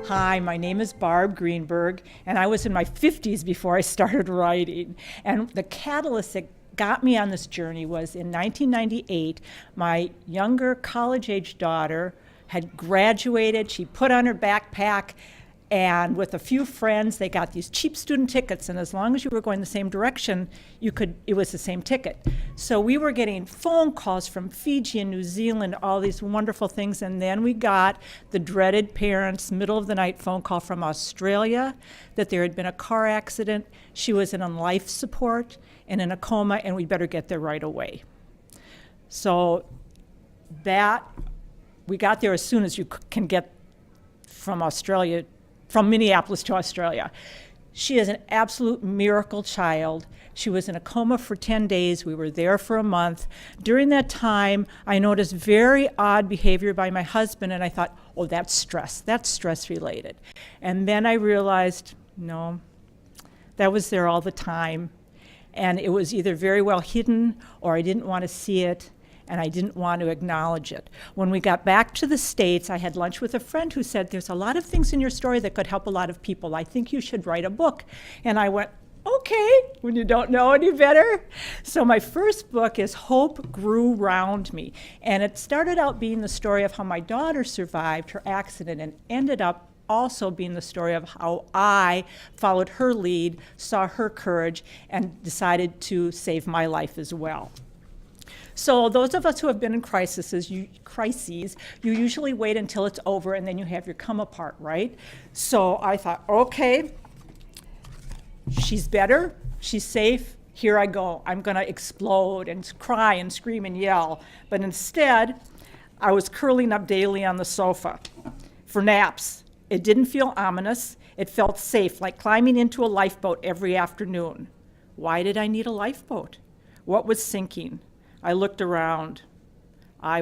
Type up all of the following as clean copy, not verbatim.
Hi, my name is Barb Greenberg, and I was in my 50s before I started writing. And the catalyst that got me on this journey was in 1998, my younger college-age daughter had graduated. She put on her backpack, and with a few friends, they got these cheap student tickets, and as long as you were going the same direction, it was the same ticket. So we were getting phone calls from Fiji and New Zealand, all these wonderful things, and then we got the dreaded parents' middle of the night phone call from Australia that there had been a car accident. She was on life support and in a coma, and we better get there right away. So we got there as soon as you can get from Minneapolis to Australia. She is an absolute miracle child. She was in a coma for 10 days. We were there for a month. During that time, I noticed very odd behavior by my husband, and I thought, oh, that's stress. That's stress related. And then I realized, no, that was there all the time. And it was either very well hidden or I didn't want to see it, and I didn't want to acknowledge it. When we got back to the States, I had lunch with a friend who said, there's a lot of things in your story that could help a lot of people. I think you should write a book. And I went, okay, when you don't know any better. So my first book is Hope Grew Round Me. And it started out being the story of how my daughter survived her accident and ended up also being the story of how I followed her lead, saw her courage, and decided to save my life as well. So those of us who have been in crises, you usually wait until it's over and then you have your come apart, right? So I thought, okay, she's better, she's safe, here I go. I'm gonna explode and cry and scream and yell. But instead, I was curling up daily on the sofa for naps. It didn't feel ominous. It felt safe, like climbing into a lifeboat every afternoon. Why did I need a lifeboat? What was sinking? I looked around. I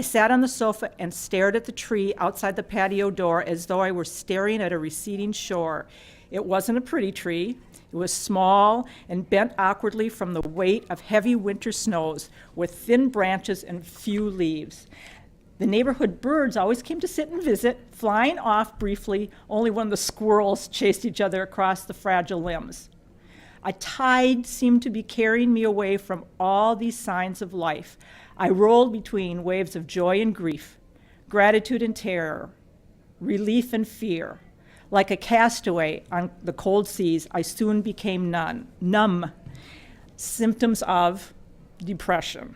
sat on the sofa and stared at the tree outside the patio door as though I were staring at a receding shore. It wasn't a pretty tree. It was small and bent awkwardly from the weight of heavy winter snows, with thin branches and few leaves. The neighborhood birds always came to sit and visit, flying off briefly only when the squirrels chased each other across the fragile limbs. A tide seemed to be carrying me away from all these signs of life. I rolled between waves of joy and grief, gratitude and terror, relief and fear. Like a castaway on the cold seas, I soon became numb, symptoms of depression.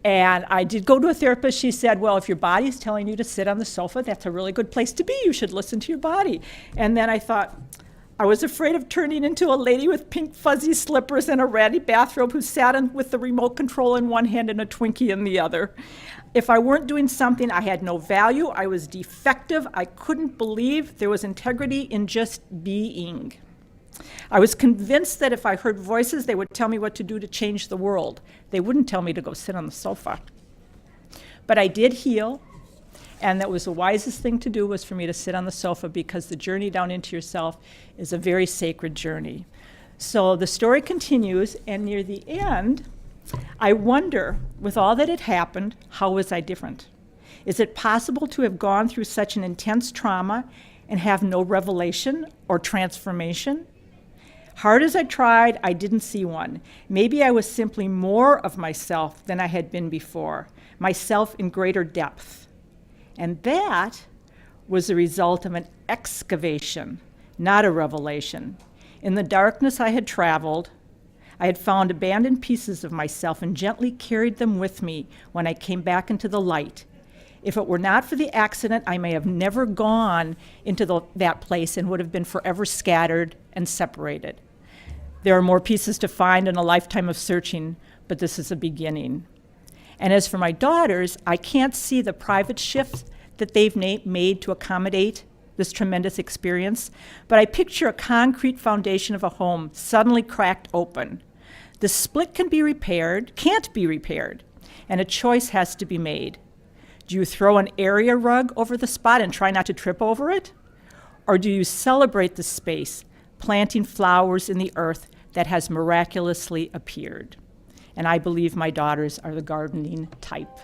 And I did go to a therapist. She said, well, if your body's telling you to sit on the sofa, that's a really good place to be. You should listen to your body. And then I thought, I was afraid of turning into a lady with pink fuzzy slippers and a ratty bathrobe who sat with the remote control in one hand and a Twinkie in the other. If I weren't doing something, I had no value. I was defective. I couldn't believe there was integrity in just being. I was convinced that if I heard voices, they would tell me what to do to change the world. They wouldn't tell me to go sit on the sofa. But I did heal. And that was the wisest thing to do, was for me to sit on the sofa, because the journey down into yourself is a very sacred journey. So the story continues, and near the end, I wonder, with all that had happened, how was I different? Is it possible to have gone through such an intense trauma and have no revelation or transformation? Hard as I tried, I didn't see one. Maybe I was simply more of myself than I had been before, myself in greater depth. And that was the result of an excavation, not a revelation. In the darkness I had traveled, I had found abandoned pieces of myself and gently carried them with me when I came back into the light. If it were not for the accident, I may have never gone into that place and would have been forever scattered and separated. There are more pieces to find in a lifetime of searching, but this is a beginning. And as for my daughters, I can't see the private shifts that they've made to accommodate this tremendous experience, but I picture a concrete foundation of a home suddenly cracked open. The split can't be repaired, and a choice has to be made. Do you throw an area rug over the spot and try not to trip over it? Or do you celebrate the space, planting flowers in the earth that has miraculously appeared? And I believe my daughters are the gardening type.